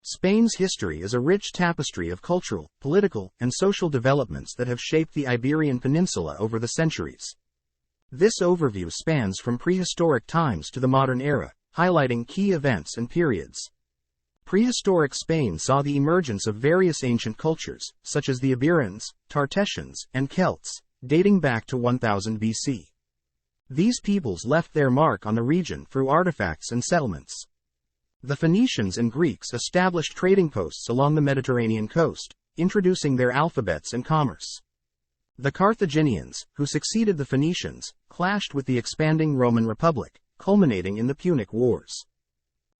Spain's history is a rich tapestry of cultural, political, and social developments that have shaped the Iberian Peninsula over the centuries. This overview spans from prehistoric times to the modern era, highlighting key events and periods. Prehistoric Spain saw the emergence of various ancient cultures, such as the Iberians, Tartessians, and Celts, dating back to 1000 BC. These peoples left their mark on the region through artifacts and settlements. The Phoenicians and Greeks established trading posts along the Mediterranean coast, introducing their alphabets and commerce. The Carthaginians, who succeeded the Phoenicians, clashed with the expanding Roman Republic, culminating in the Punic Wars.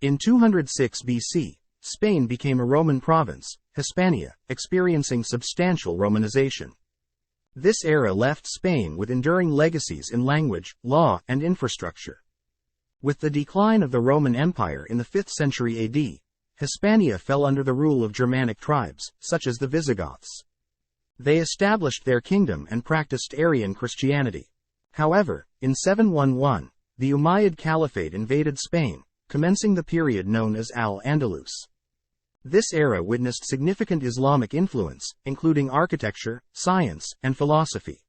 In 206 BC, Spain became a Roman province, Hispania, experiencing substantial Romanization. This era left Spain with enduring legacies in language, law, and infrastructure. With the decline of the Roman Empire in the 5th century AD, Hispania fell under the rule of Germanic tribes, such as the Visigoths. They established their kingdom and practiced Arian Christianity. However, in 711, the Umayyad Caliphate invaded Spain, commencing the period known as Al-Andalus. This era witnessed significant Islamic influence, including architecture, science, and philosophy.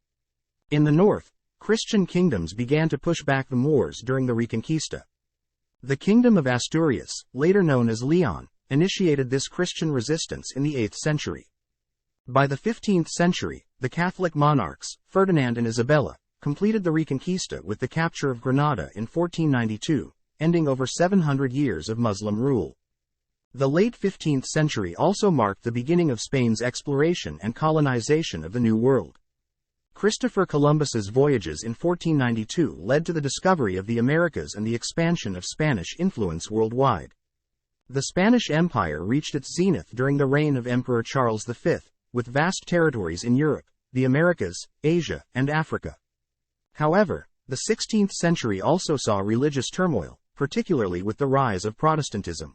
In the north, Christian kingdoms began to push back the Moors during the Reconquista. The Kingdom of Asturias, later known as Leon, initiated this Christian resistance in the 8th century. By the 15th century, the Catholic monarchs, Ferdinand and Isabella, completed the Reconquista with the capture of Granada in 1492, ending over 700 years of Muslim rule. The late 15th century also marked the beginning of Spain's exploration and colonization of the New World. Christopher Columbus's voyages in 1492 led to the discovery of the Americas and the expansion of Spanish influence worldwide. The Spanish Empire reached its zenith during the reign of Emperor Charles V, with vast territories in Europe, the Americas, Asia, and Africa. However, the 16th century also saw religious turmoil, particularly with the rise of Protestantism.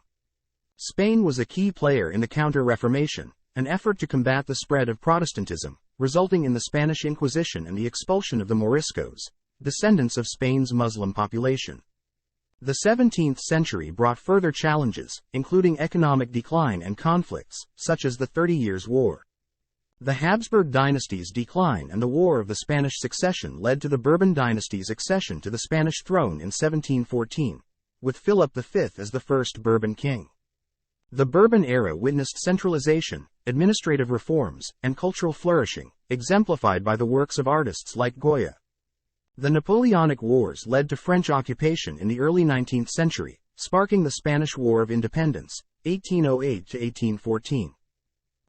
Spain was a key player in the Counter-Reformation, an effort to combat the spread of Protestantism, resulting in the Spanish Inquisition and the expulsion of the Moriscos, descendants of Spain's Muslim population. The 17th century brought further challenges, including economic decline and conflicts, such as the 30 Years' War. The Habsburg dynasty's decline and the War of the Spanish Succession led to the Bourbon dynasty's accession to the Spanish throne in 1714, with Philip V as the first Bourbon king. The Bourbon era witnessed centralization, administrative reforms, and cultural flourishing, exemplified by the works of artists like Goya. The Napoleonic Wars led to French occupation in the early 19th century, sparking the Spanish War of Independence, 1808 to 1814.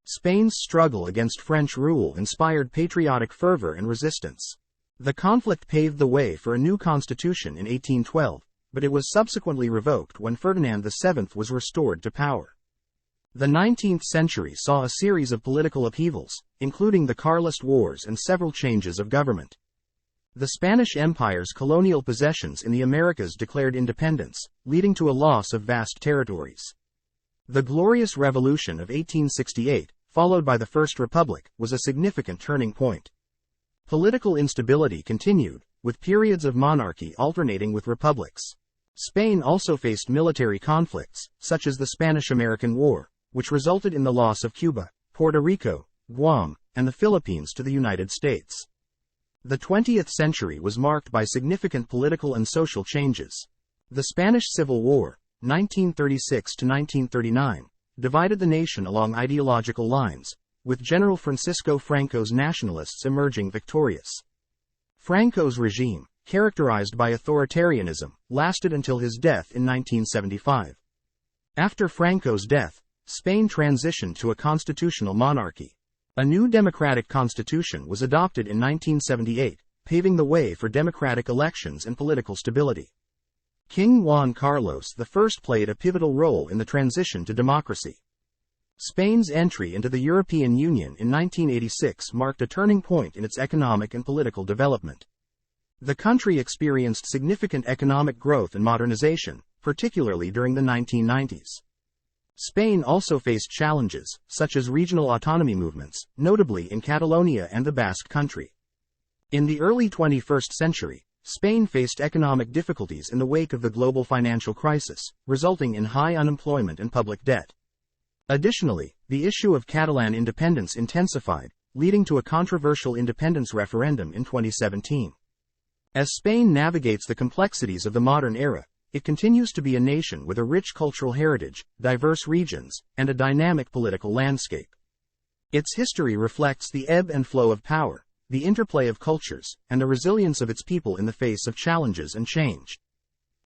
Spain's struggle against French rule inspired patriotic fervor and resistance. The conflict paved the way for a new constitution in 1812, but it was subsequently revoked when Ferdinand VII was restored to power. The 19th century saw a series of political upheavals, including the Carlist Wars and several changes of government. The Spanish Empire's colonial possessions in the Americas declared independence, leading to a loss of vast territories. The Glorious Revolution of 1868, followed by the First Republic, was a significant turning point. Political instability continued, with periods of monarchy alternating with republics. Spain also faced military conflicts, such as the Spanish-American War, which resulted in the loss of Cuba, Puerto Rico, Guam, and the Philippines to the United States. The 20th century was marked by significant political and social changes. The Spanish Civil War, 1936 to 1939, divided the nation along ideological lines, with General Francisco Franco's nationalists emerging victorious. Franco's regime, characterized by authoritarianism, lasted until his death in 1975. After Franco's death, Spain transitioned to a constitutional monarchy. A new democratic constitution was adopted in 1978, paving the way for democratic elections and political stability. King Juan Carlos I played a pivotal role in the transition to democracy. Spain's entry into the European Union in 1986 marked a turning point in its economic and political development. The country experienced significant economic growth and modernization, particularly during the 1990s. Spain also faced challenges, such as regional autonomy movements, notably in Catalonia and the Basque Country. In the early 21st century, Spain faced economic difficulties in the wake of the global financial crisis, resulting in high unemployment and public debt. Additionally, the issue of Catalan independence intensified, leading to a controversial independence referendum in 2017. As Spain navigates the complexities of the modern era, it continues to be a nation with a rich cultural heritage, diverse regions, and a dynamic political landscape. Its history reflects the ebb and flow of power, the interplay of cultures, and the resilience of its people in the face of challenges and change.